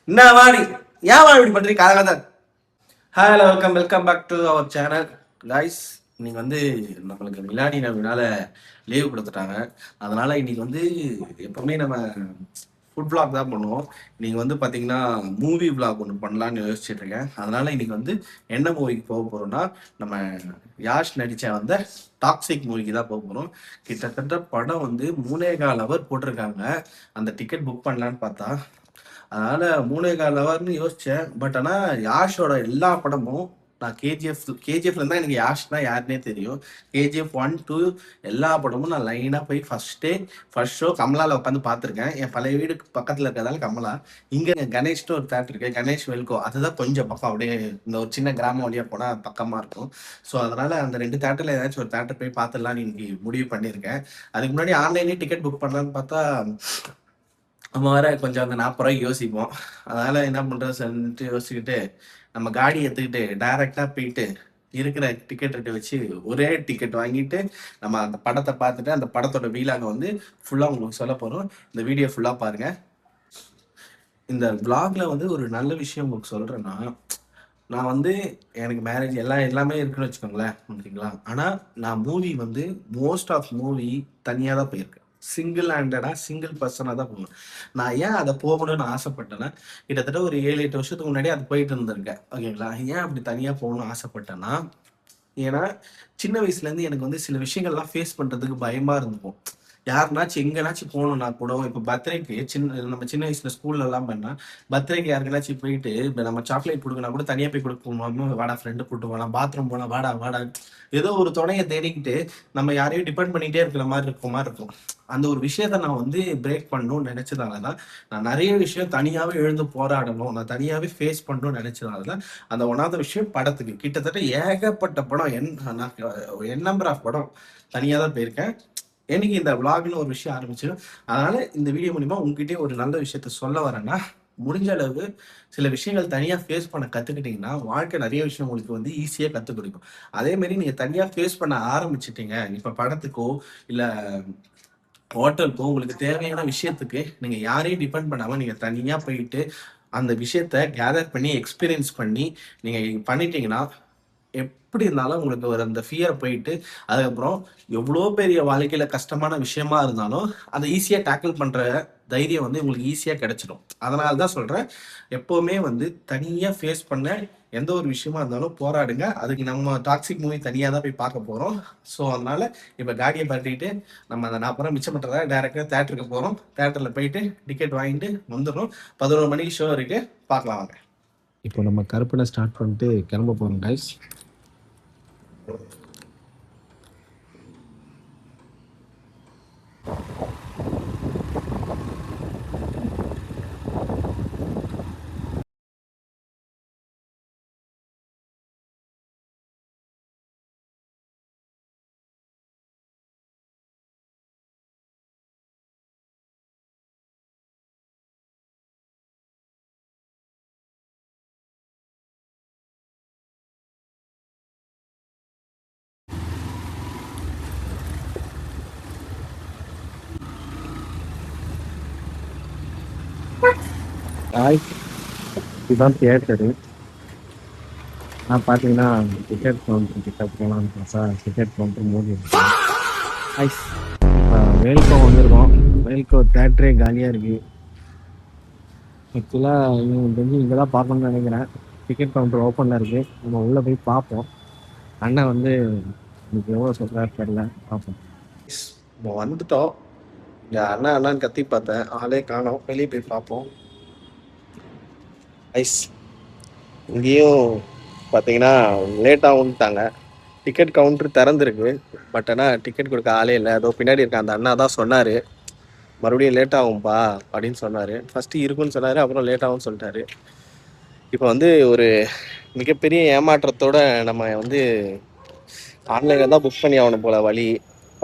என்ன வாடி ஏன் வாடி இப்படி பண்றீங்க காலகாலத்தான். Hello welcome back to our channel guys. இன்னைக்கு வந்து நம்மளுக்கு மிலாடி நபினால லீவ் கொடுத்துட்டாங்க. அதனால இன்னைக்கு வந்து எப்பவுமே நம்ம ஃபுட் vlog தான் பண்ணுவோம். இன்னைக்கு வந்து பார்த்தீங்கன்னா மூவி vlog ஒன்று பண்ணலான்னு யோசிச்சுட்டு இருக்கேன். அதனால இன்னைக்கு வந்து என்ன மூவிக்கு போக போறோம்னா, நம்ம யாஷ் நடிச்ச வந்து டாக்ஸிக் மூவிக்கு தான் போக போகிறோம். கிட்டத்தட்ட படம் வந்து 3.25 hour போட்டிருக்காங்க. அந்த டிக்கெட் புக் பண்ணலான்னு பார்த்தா அதனால 3.25 hourன்னு யோசிச்சேன். பட் ஆனால் யாஷோட எல்லா படமும் நான் கேஜிஎஃப்ல இருந்தா எனக்கு யாஷ்னா யாருன்னே தெரியும். கேஜிஎஃப் 1, 2 எல்லா படமும் நான் லைனாக போய் ஃபர்ஸ்ட் ஷோ கமலாவில் உட்காந்து பார்த்துருக்கேன். என் பழைய வீடு பக்கத்தில் இருக்கிறதால கமலா. இங்கே கணேஷ்னு ஒரு தேட்டர் இருக்கு, கணேஷ் வெல்கோ. அதுதான் கொஞ்சம் பக்கம், அப்படியே இந்த ஒரு சின்ன கிராமம் வழியாக போனால் பக்கமாக இருக்கும். ஸோ அதனால அந்த 2 தேட்டரில் ஏதாச்சும் ஒரு தேட்டர் போய் பார்த்துடலான்னு இன்னைக்கு முடிவு பண்ணியிருக்கேன். அதுக்கு முன்னாடி ஆன்லைன்லேயே டிக்கெட் புக் பண்ணலான்னு பார்த்தா நம்ம வர கொஞ்சம் அந்த 40 ரூபாய்க்கு யோசிப்போம். அதனால என்ன பண்றது சொல்லிட்டு யோசிச்சுக்கிட்டு நம்ம காடி எடுத்துக்கிட்டு டைரக்டா போயிட்டு இருக்கிற டிக்கெட் ரேட்டை வச்சு ஒரே டிக்கெட் வாங்கிட்டு நம்ம அந்த படத்தை பார்த்துட்டு அந்த படத்தோட வீலாக வந்து ஃபுல்லாக உங்களுக்கு சொல்ல போகிறோம். இந்த வீடியோ ஃபுல்லாக பாருங்க. இந்த vlogல வந்து ஒரு நல்ல விஷயம் உங்களுக்கு சொல்றேன்னா, நான் வந்து எனக்கு மேரேஜ் எல்லாமே இருக்குன்னு வச்சுக்கோங்களேன், ஓகேங்களா. ஆனால் நான் மூவி வந்து மோஸ்ட் ஆஃப் மூவி தனியாக தான் போயிருக்கேன். சிங்கிள் ஹேண்டடாக சிங்கிள் பர்சனாக தான் போகணும். நான் ஏன் அதை போகணும்னு ஆசைப்பட்டேன்னா, கிட்டத்தட்ட ஒரு 7-8 வருஷத்துக்கு முன்னாடி அது போயிட்டு இருந்திருக்கேன், ஓகேங்களா. ஏன் அப்படி தனியாக போகணும்னு ஆசைப்பட்டேன்னா, ஏன்னா சின்ன வயசுலேருந்து எனக்கு வந்து சில விஷயங்கள்லாம் ஃபேஸ் பண்ணுறதுக்கு பயமாக இருந்துக்கும். யாருனாச்சும் எங்கேனாச்சும் போகணும்னா கூட, இப்போ பர்த்டேக்கு நம்ம சின்ன வயசுல ஸ்கூல்ல எல்லாம் பண்ணா பர்த்டேக்கு யாருக்குனாச்சும் போயிட்டு இப்போ நம்ம சாக்லேட் கொடுக்கணும் கூட தனியாக போய் கொடுக்கணும். வாடா ஃப்ரெண்டு கூட்டு போகலாம், பாத்ரூம் போகலாம், வாடா வாடா, ஏதோ ஒரு துணையை தேடிக்கிட்டு நம்ம யாரையும் டிபெண்ட் பண்ணிகிட்டே இருக்கிற மாதிரி இருக்கும். அந்த ஒரு விஷயத்த நான் வந்து பிரேக் பண்ணணும்னு நினைச்சதால தான் நான் நிறைய விஷயம் தனியாகவே எழுந்து போராடணும், நான் தனியாகவே ஃபேஸ் பண்ணணும்னு நினைச்சதால தான் அந்த ஒன்றாவது விஷயம் படத்துக்கு கிட்டத்தட்ட ஏகப்பட்ட படம் என் நம்பர் ஆஃப் படம் தனியாக தான் போயிருக்கேன். எனக்கு இந்த vlogன்னு ஒரு விஷயம் ஆரம்பிச்சிடும். அதனால இந்த வீடியோ மூலியமா உங்ககிட்டயே ஒரு நல்ல விஷயத்த சொல்ல வரேன்னா, முடிஞ்ச அளவு சில விஷயங்கள் தனியா ஃபேஸ் பண்ண கத்துக்கிட்டீங்கன்னா, வாழ்க்கை நிறைய விஷயம் உங்களுக்கு வந்து ஈஸியா கத்துக் கொடுக்கும். அதே மாதிரி நீங்க தனியா ஃபேஸ் பண்ண ஆரம்பிச்சிட்டீங்க, இப்ப படத்துக்கோ இல்ல ஹோட்டலுக்கோ உங்களுக்கு தேவையான விஷயத்துக்கு நீங்க யாரையும் டிபெண்ட் பண்ணாம நீங்க தனியா போயிட்டு அந்த விஷயத்த கேதர் பண்ணி எக்ஸ்பீரியன்ஸ் பண்ணி நீங்க பண்ணிட்டீங்கன்னா, எப்படி இருந்தாலும் உங்களுக்கு ஒரு அந்த ஃபியர் போயிட்டு அதுக்கப்புறம் எவ்வளோ பெரிய வாழ்க்கையில கஷ்டமான விஷயமா இருந்தாலும் அதை ஈஸியா டேக்கிள் பண்ற தைரியம் வந்து உங்களுக்கு ஈஸியா கிடைச்சிடும். அதனால தான் சொல்றேன், எப்பவுமே வந்து தனியா ஃபேஸ் பண்ண எந்த ஒரு விஷயமா இருந்தாலும் போராடுங்க. அதுக்கு நம்ம டாக்ஸிக் மூவி தனியா தான் போய் பார்க்க போறோம். ஸோ அதனால இப்ப காடியை பற்றிட்டு நம்ம அந்த 40 மிச்சம் பண்றதா டேரக்டா தேட்டருக்கு போறோம். தேட்டர்ல போயிட்டு டிக்கெட் வாங்கிட்டு வந்துடும். 11 மணிக்கு ஷோ இருக்கு, பார்க்கலாம் வாங்க. இப்போ நம்ம கருப்பனை ஸ்டார்ட் பண்ணிட்டு கிளம்ப போறோம் கைஸ். இதுதான் தியேட்டரு. நான் பார்த்தீங்கன்னா டிக்கெட் கவுண்டர் கிட்ட போகலான்னு பார்த்தா டிக்கெட் கவுண்டர் மூடி இருக்கு. ஐஸ் இப்போ வேல்கோ வந்திருக்கோம். வேல்கோ தேட்டரே காலியாக இருக்குது. ஆக்சுவலாக தெரிஞ்சு இங்கே தான் பார்க்கணும்னு நினைக்கிறேன். டிக்கெட் கவுண்டர் ஓப்பனில் இருக்குது, நம்ம உள்ளே போய் பார்ப்போம். அண்ணன் வந்து இன்னைக்கு எவ்வளோ சொல்கிறாரு தெரியல, பார்ப்போம். இப்போ வந்துட்டோம். இங்கே அண்ணான்னு கத்தி பார்த்தேன், ஆளே காணோம். வெளியே போய் பார்ப்போம். ஐஸ் இங்கேயும் பார்த்தீங்கன்னா லேட் ஆகும்ட்டாங்க. டிக்கெட் கவுண்டர் திறந்துருக்கு, பட் ஆனால் டிக்கெட் கொடுக்க ஆளே இல்லை. அதோ பின்னாடி இருக்க அந்த அண்ணா தான் சொன்னார், மறுபடியும் லேட் ஆகும்பா அப்படின்னு சொன்னார். ஃபஸ்ட்டு இருக்குன்னு சொன்னார், அப்புறம் லேட் ஆகும்னு சொல்லிட்டாரு. இப்போ வந்து ஒரு மிகப்பெரிய ஏமாற்றத்தோட நம்ம வந்து ஆன்லைனில் தான் புக் பண்ணி ஆகணும் போல். வழி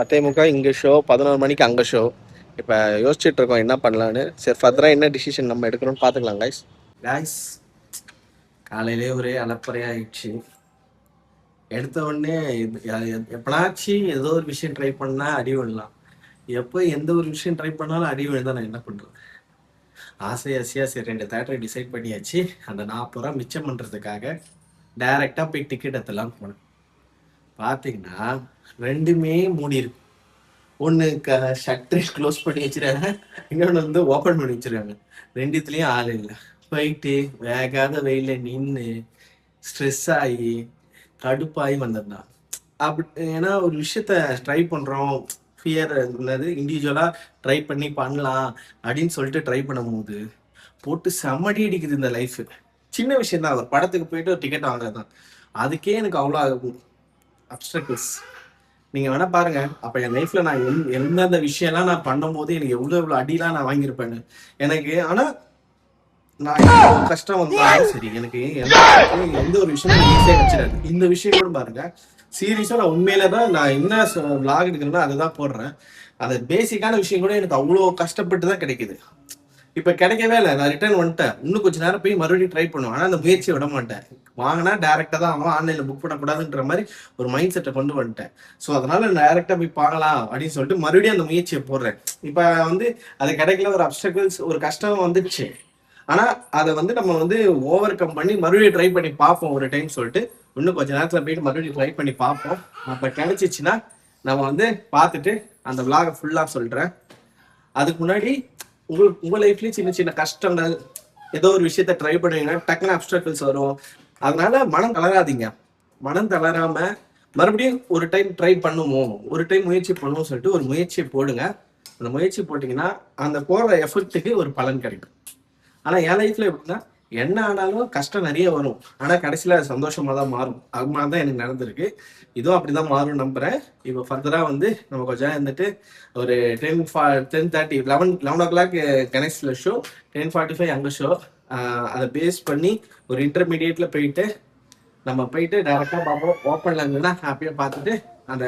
10:45 இங்கே ஷோ, 11 மணிக்கு அங்கே ஷோ. இப்போ யோசிச்சுட்டு இருக்கோம் என்ன பண்ணலான்னு. சரி, ஃபர்தராக என்ன டிசிஷன் நம்ம எடுக்கணும்னு பார்த்துக்கலாம் கைஸ். காலையிலே ஒரே அலப்பறையாயிடுச்சு. எடுத்த உடனே எப்பனாச்சும் ஏதோ ஒரு விஷயம் ட்ரை பண்ணா அடி விழலாம். எப்போ எந்த ஒரு விஷயம் ட்ரை பண்ணாலும் அடி விழுந்தா நான் என்ன பண்றது? ஆசை ஆசையா சரி 2 தேட்டரை டிசைட் பண்ணியாச்சு. அந்த 40 ரூபா மிச்சம் பண்றதுக்காக டைரக்டா போய் டிக்கெட் எடுத்துலாம்னு போனேன். பாத்தீங்கன்னா 2மே மூடி இருக்கு. ஒண்ணு ஷட்டர் க்ளோஸ் பண்ணி வச்சிருக்காங்க, இன்னொன்னு வந்து ஓபன் பண்ணி வச்சிருக்காங்க. 2த்துலயும் ஆள் இல்லை. போயிட்டு வேகாத வெயில நின்று ஸ்ட்ரெஸ் ஆகி கடுப்பாகி வந்திருந்தான். அப்படி ஏன்னா ஒரு விஷயத்த ட்ரை பண்றோம், ஃபியர் என்னது இண்டிவிஜுவலா ட்ரை பண்ணி பண்ணலாம் அப்படின்னு சொல்லிட்டு ட்ரை பண்ணும்போது போட்டு செம்மடி அடிக்குது இந்த லைஃப். சின்ன விஷயம் தான், ஒரு படத்துக்கு போயிட்டு ஒரு டிக்கெட் வாங்குறது தான். அதுக்கே எனக்கு அவ்வளோ அப்டக்கிள்ஸ். நீங்க வேணா பாருங்க, அப்ப என் லைஃப்ல நான் எந்தெந்த விஷயம்லாம் நான் பண்ணும்போது எனக்கு எவ்வளவு அடிலாம் நான் வாங்கியிருப்பேன்னு எனக்கு. ஆனா நான் எவ்வளவு கஷ்டம் வந்தாலும் சரி, எனக்கு எந்த ஒரு விஷயமும் ஈஸியா கிடைச்சிடாது. இந்த விஷயம் கூட பாருங்க, சீரியஸா நான் உண்மையிலதான் நான் என்ன vlog எடுக்கிறேன்னா அதுதான் போடுறேன். அந்த பேசிக்கான விஷயம் கூட எனக்கு அவ்வளோ கஷ்டப்பட்டு தான் கிடைக்குது. இப்ப கிடைக்கவே இல்லை, நான் ரிட்டர்ன் வந்துட்டேன். இன்னும் கொஞ்ச நேரம் போய் மறுபடியும் ட்ரை பண்ணுவேன். ஆனா அந்த முயற்சியை விட மாட்டேன். வாங்கினா டேரக்டா தான் ஆகும், ஆன்லைன்ல புக் பண்ணக்கூடாதுன்ற மாதிரி ஒரு மைண்ட் செட்டை கொண்டு வந்துட்டேன். ஸோ அதனால டேரக்டா போய் பார்க்கலாம் அப்படின்னு சொல்லிட்டு மறுபடியும் அந்த முயற்சியை போடுறேன். இப்ப வந்து அது கிடைக்கல, ஒரு அப்டக்கிள்ஸ் ஒரு கஷ்டம் வந்துடுச்சு. ஆனா அதை வந்து நம்ம வந்து ஓவர் கம் பண்ணி மறுபடியும் ட்ரை பண்ணி பார்ப்போம் ஒரு டைம் சொல்லிட்டு இன்னும் கொஞ்ச நேரத்துல போயிட்டு மறுபடியும் ட்ரை பண்ணி பார்ப்போம். அப்ப கிடைச்சிச்சுன்னா நம்ம வந்து பார்த்துட்டு அந்த vlog ஃபுல்லா சொல்றேன். அதுக்கு முன்னாடி உங்க லைஃப்லயும் சின்ன சின்ன கஷ்டங்கள், ஏதோ ஒரு விஷயத்த ட்ரை பண்ணுவீங்கன்னா டக்குனு அப்டக்கிள்ஸ் வரும். அதனால மனம் தளராதீங்க. மனம் தளராம மறுபடியும் ஒரு டைம் ட்ரை பண்ணுவோம், ஒரு டைம் முயற்சி பண்ணுவோம் சொல்லிட்டு ஒரு முயற்சியை போடுங்க. அந்த முயற்சி போட்டீங்கன்னா அந்த போடுற எஃபர்ட்டுக்கு ஒரு பலன் கிடைக்கும். ஆனா என் லைஃப்ல எப்படின்னா, என்ன ஆனாலும் கஷ்டம் நிறைய வரும், ஆனா கடைசியில சந்தோஷமா தான் மாறும். அது மாதிரி தான் எனக்கு நடந்திருக்கு. இதுவும் அப்படிதான் மாறும் நம்புறேன். இப்போ ஃபர்தரா வந்து நம்ம கொஞ்சம் இருந்துட்டு ஒரு 10:30 11 o'clock கனெக்ட்ல ஷோ, 10:45 அங்க ஷோ. அதை பேஸ் பண்ணி ஒரு இன்டர்மீடியேட்ல போயிட்டு நம்ம போயிட்டு டைரக்டா பார்ப்போம். ஓப்பன்ல இருந்ததுன்னா ஹாப்பியா பார்த்துட்டு அந்த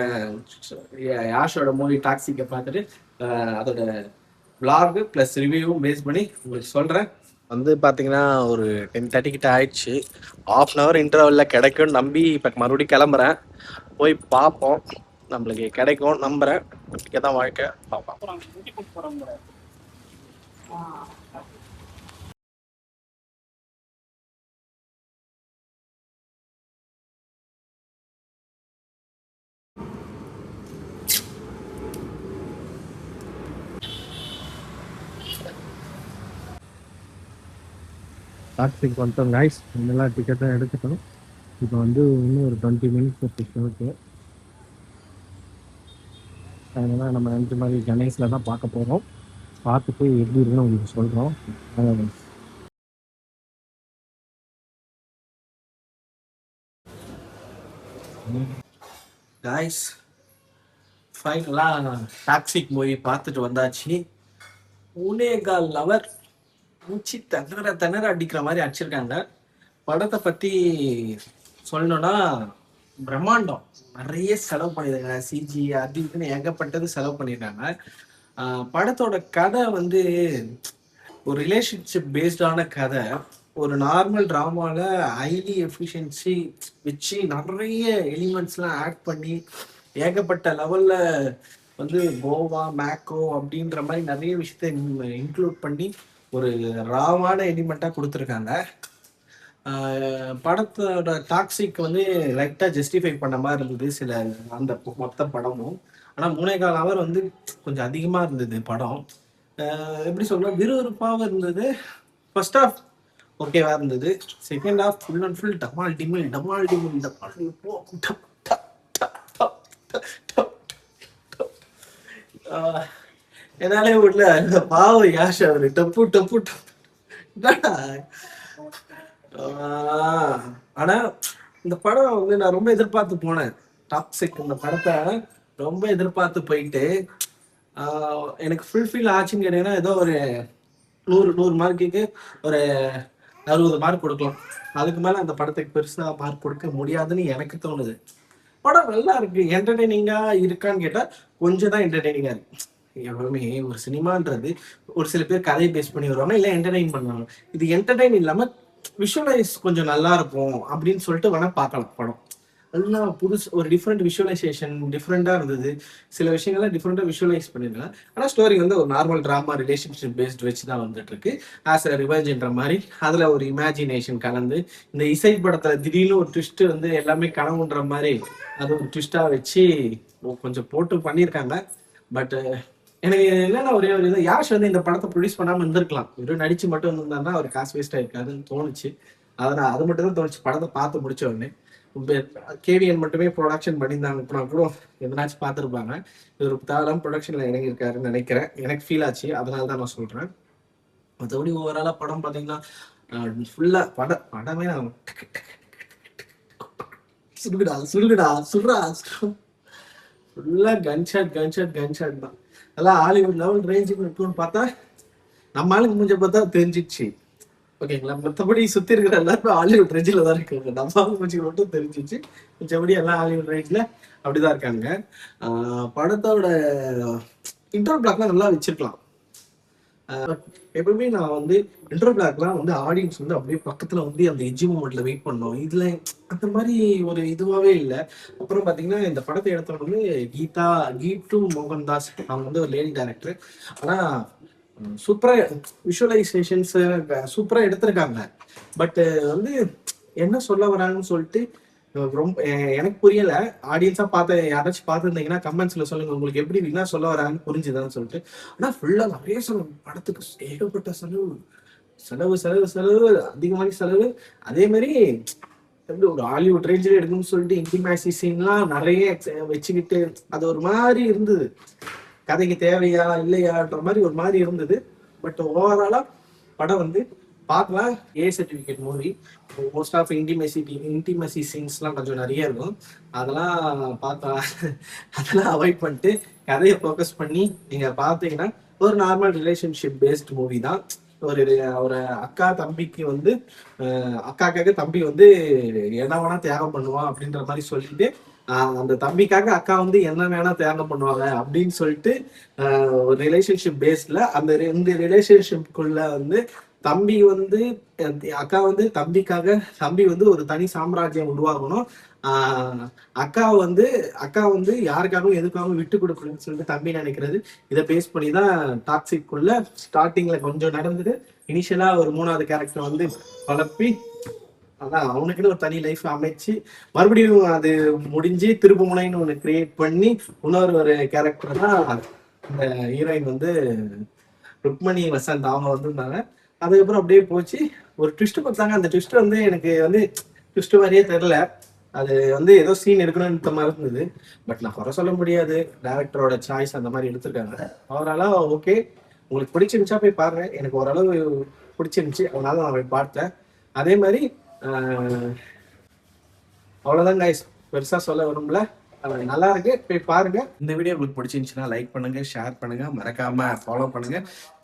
யாஷோட மூவி டாக்ஸிக்கை பார்த்துட்டு அதோட vlog ப்ளஸ் ரிவ்யூவும் பேஸ் பண்ணி உங்களுக்கு சொல்றேன். வந்து பார்த்தீங்கன்னா ஒரு 10:30 கிட்ட ஆயிடுச்சு. 1/2 இன்டர்வல்ல கிடைக்கும்னு நம்பி இப்போ மறுபடியும் கிளம்புறேன். போய் பார்ப்போம், நம்மளுக்கு கிடைக்கும் நம்புறேன். தான் வாழ்க்கை, பார்ப்போம். டாக்ஸிக்கு வந்துட்டோம் கைஸ். நல்லா டிக்கெட்டும் எடுத்துட்டோம். இப்போ வந்து இன்னும் ஒரு 20 மினிட்ஸ் ஷோக்கு. அதனால் நம்ம நினச்ச மாதிரி கணேஷில் தான் பார்க்க போகிறோம். பார்த்துட்டு எப்படி இருக்குன்னு உங்களுக்கு சொல்கிறோம். கைஸ் ஃபைனலாக டாக்ஸிக் மூவி பார்த்துட்டு வந்தாச்சு. 3.25 hour மூச்சு திணற அடிக்கிற மாதிரி அடிச்சிருக்காங்க. படத்தை பற்றி சொல்லணும்னா பிரம்மாண்டம், நிறைய செலவு பண்ணியிருக்காங்க. சிஜி அது இதுன்னு ஏகப்பட்டது செலவு பண்ணியிருக்காங்க. படத்தோட கதை வந்து ஒரு ரிலேஷன்ஷிப் பேஸ்டான கதை. ஒரு நார்மல் ட்ராமால ஹைலி எஃபிஷியன்சி வச்சு நிறைய எலிமெண்ட்ஸ்லாம் ஆட் பண்ணி ஏகப்பட்ட லெவல்ல வந்து கோவா மேக்கோ அப்படின்ற மாதிரி நிறைய விஷயத்த இன்க்ளூட் பண்ணி ஒரு ராவான எலிமெண்ட்டா கொடுத்துருக்காங்க. படத்தோட டாக்ஸிக் வந்து லைட்டா ஜஸ்டிஃபை பண்ண மாதிரி இருந்தது சில அந்த மொத்த படமும். ஆனா 3.25 hour வந்து கொஞ்சம் அதிகமா இருந்தது படம். எப்படி சொல்ற, விறுவிறுப்பாக இருந்தது. ஃபர்ஸ்ட் ஹாஃப் ஓகேவா இருந்தது. Second half full and full டமால் டிமில் டமால் டிமில் டமால் டிமில். என்னாலே வீட்டுல பாவம் யாஷ் அவரு டப்பு டப்பு டப்பு. ஆனா இந்த படம் வந்து நான் ரொம்ப எதிர்பார்த்து போனேன். டாக்ஸிக் இந்த படத்தை ரொம்ப எதிர்பார்த்து போயிட்டு எனக்கு ஃபுல்ஃபில் ஆச்சுன்னு கேட்டீங்கன்னா ஏதோ ஒரு 100 மார்க்குக்கு ஒரு 60 மார்க் கொடுக்கலாம். அதுக்கு மேல அந்த படத்துக்கு பெருசா மார்க் கொடுக்க முடியாதுன்னு எனக்கு தோணுது. படம் நல்லா இருக்கு. என்டர்டெய்னிங்கா இருக்கான்னு கேட்டா கொஞ்சம் தான் என்டர்டெய்னிங்கா இருக்கு. எப்பவுமே ஒரு சினிமான்றது ஒரு சில பேர் கதையை பேஸ் பண்ணி வருவாங்க, இல்லை என்டர்டெயின் பண்ணுவாங்க. இது என்டர்டெயின் இல்லாம விஷுவலைஸ் கொஞ்சம் நல்லா இருக்கும் அப்படின்னு சொல்லிட்டு வேணா பார்க்கலாம் படம். எல்லாம் புதுசு ஒரு டிஃப்ரெண்ட் விஷுவலைசேஷன் டிஃப்ரெண்டாக இருந்தது. சில விஷயங்கள்லாம் டிஃப்ரெண்டாக விஷுவலைஸ் பண்ணியிருக்கலாம். ஆனால் ஸ்டோரி வந்து ஒரு நார்மல் ட்ராமா ரிலேஷன்ஷிப் பேஸ்ட் வச்சு தான் வந்துட்டு இருக்கு. ஆஸ் அ ரிவெஞ்சுன்ற மாதிரி அதில் ஒரு இமேஜினேஷன் கலந்து இந்த இசை படத்தில் திடீர்னு ஒரு ட்விஸ்ட் வந்து எல்லாமே கனவுன்ற மாதிரி அது ஒரு ட்விஸ்டாக வச்சு கொஞ்சம் போட்டு பண்ணியிருக்காங்க. பட் எனக்கு என்னன்னா ஒரே ஒரு இது யாஷ் வந்து இந்த படத்தை ப்ரொடியூஸ் பண்ணாமல் இருந்திருக்கலாம். வெறும் நடிச்சு மட்டும் வந்திருந்தாருன்னா அவர் காசு வேஸ்ட் ஆயிருக்காதுன்னு தோணுச்சு. அதனால் அது மட்டும் தான் தோணுச்சு படத்தை பார்த்து முடிச்ச உடனே. கேவிஎன் மட்டுமே ப்ரொடக்ஷன் பண்ணியிருந்தாங்கன்னா கூட எதனாச்சும் பார்த்துருப்பாங்க. இவர் தேவையில்லாம ப்ரொடக்ஷனில் இறங்கியிருக்காருன்னு நினைக்கிறேன். எனக்கு ஃபீல் ஆச்சு. அதனால தான் நான் சொல்கிறேன். மற்றபடி ஓவராலாக படம் பார்த்தீங்கன்னா ஃபுல்லாக படமே சுடுகுடா சுடுகுடா சுடுறா ஃபுல்லாக கன்ஷாட் தான். அதெல்லாம் ஹாலிவுட் லெவல் ரேஞ்சுக்கு இருக்குன்னு பார்த்தா நம்ம ஆளுக்கு முடிஞ்ச பார்த்தா தெரிஞ்சிச்சு. ஓகேங்களா? மற்றபடி சுற்றி இருக்கிற எல்லாருமே ஹாலிவுட் ரேஞ்சில் தான் இருக்காங்க. நம்ம ஆளுக்கு முடிச்சுக்கு மட்டும் தெரிஞ்சிச்சு. மிச்சபடி எல்லாம் ஹாலிவுட் ரேஞ்சில் அப்படிதான் இருக்காங்க. படத்தோட இன்ட்ரோ பிளாக்லாம் நல்லா வச்சிருக்கலாம். எப்பவுமே நான் வந்து இன்ட்ரோ பிளாக்லாம் வந்து ஆடியன்ஸ் வந்து அப்படியே பக்கத்துல வந்து அந்த எஜ்ஜி மூமெண்ட்ல வெயிட் பண்ணோம். இதுல அந்த மாதிரி ஒரு இதுவாகவே இல்லை. அப்புறம் பாத்தீங்கன்னா இந்த படத்தை எடுத்தவங்க வந்து கீட்டு மோகன்தாஸ். அவங்க வந்து ஒரு லேடி டைரக்டர். ஆனா சூப்பரா விஷுவலைசேஷன்ஸ் சூப்பரா எடுத்திருக்காங்க. பட் வந்து என்ன சொல்ல வராங்கன்னு சொல்லிட்டு ரொம்ப எனக்கு புரியல. ஆடியன்ஸா பார்த்து யாராச்சும் பார்த்துருந்தீங்கன்னா கமெண்ட்ஸ்ல சொல்லுங்க உங்களுக்கு எப்படி என்ன சொல்ல வராங்கன்னு புரிஞ்சுதான்னு சொல்லிட்டு. ஆனா ஃபுல்லா நிறைய செலவு படத்துக்கு ஏகப்பட்ட செலவு செலவு செலவு செலவு அதிகமான செலவு. அதே மாதிரி எப்படி ஒரு ஹாலிவுட் ரேஞ்சில் எடுக்கணும்னு சொல்லிட்டு இன்டிமேசி சீன்லாம் நிறைய வச்சுக்கிட்டு அது ஒரு மாதிரி இருந்தது. கதைக்கு தேவையா இல்லையான்ற மாதிரி ஒரு மாதிரி இருந்தது. பட் ஓவராலா படம் வந்து பார்க்கலாம். A certificate movie. Most of intimacy சீன்ஸ்லாம் கொஞ்சம் நிறைய இருக்கும். அதெல்லாம் பார்த்தா அதெல்லாம் அவாய்ட் பண்ணிட்டு கதையை ஃபோக்கஸ் பண்ணி நீங்கள் பார்த்தீங்கன்னா ஒரு நார்மல் ரிலேஷன்ஷிப் பேஸ்ட் மூவி தான். ஒரு அக்கா தம்பிக்கு வந்து அக்காக்காக தம்பி வந்து என்ன வேணா தியாகம் பண்ணுவான் அப்படின்ற மாதிரி சொல்லிட்டு அந்த தம்பிக்காக அக்கா வந்து என்ன வேணா தியாகம் பண்ணுவாங்க அப்படின்னு சொல்லிட்டு ஒரு ரிலேஷன்ஷிப் பேஸ்ட்ல அந்த ரெண்டு ரிலேஷன்ஷிப்குள்ள வந்து தம்பி வந்து அக்கா வந்து தம்பி வந்து ஒரு தனி சாம்ராஜ்யம் உருவாகணும். அக்கா வந்து யாருக்காகவும் எதுக்காகவும் விட்டு கொடுக்கணும்னு சொல்லிட்டு தம்பி நினைக்கிறது. இதை பேஸ் பண்ணி தான் டாக்ஸிக்குள்ள ஸ்டார்டிங்ல கொஞ்சம் நடந்தது. இனிஷியலா ஒரு 3வது கேரக்டர் வந்து பழப்பி அதான் அவனுக்குன்னு ஒரு தனி லைஃப் அமைச்சு மறுபடியும் அது முடிஞ்சு திருப்பு முனைன்னு ஒன்று கிரியேட் பண்ணி ஒரு கேரக்டர் தான் இந்த ஹீரோயின் வந்து ருக்மணி வசந்த் அவங்க வந்திருந்தாங்க. அதுக்கப்புறம் அப்படியே போச்சு. ஒரு ட்விஸ்ட் பார்த்தாங்க. அந்த ட்விஸ்ட் வந்து எனக்கு வந்து ட்விஸ்ட் மாதிரியே தெரில. அது வந்து ஏதோ சீன் எடுக்கணும்ன்ற மாதிரி இருந்தது. பட் நான் குறை சொல்ல முடியாது. டேரக்டரோட சாய்ஸ் அந்த மாதிரி எடுத்திருக்காங்க. ஓவராலாக ஓகே. உங்களுக்கு பிடிச்சிருந்துச்சா போய் பாருங்க. எனக்கு ஓரளவு பிடிச்சிருந்துச்சு. அதனால நான் போய் பார்த்தேன். அதே மாதிரி அவ்வளோதான் கைஸ். பெருசாக சொல்ல விரும்பல. நல்லா இருக்கு, போய் பாருங்க. இந்த வீடியோ உங்களுக்கு பிடிச்சிருந்துச்சுன்னா லைக் பண்ணுங்க, ஷேர் பண்ணுங்க, மறக்காம ஃபாலோ பண்ணுங்க.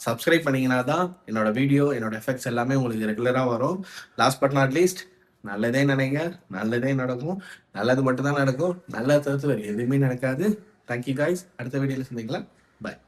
சப்ஸ்கிரைப் பண்ணீங்கன்னா தான் என்னோட வீடியோ என்னோட எஃபெக்ட்ஸ் எல்லாமே உங்களுக்கு ரெகுலராக வரும். லாஸ்ட் பட் நாட் லீஸ்ட் நல்லதே நினைங்க, நல்லதே நடக்கும். நல்லது மட்டும்தான் நடக்கும். நல்லதை தவிர்த்து வேறு எதுவுமே நடக்காது. Thank you guys. அடுத்த வீடியோவில் சந்திக்கலாம். பாய்.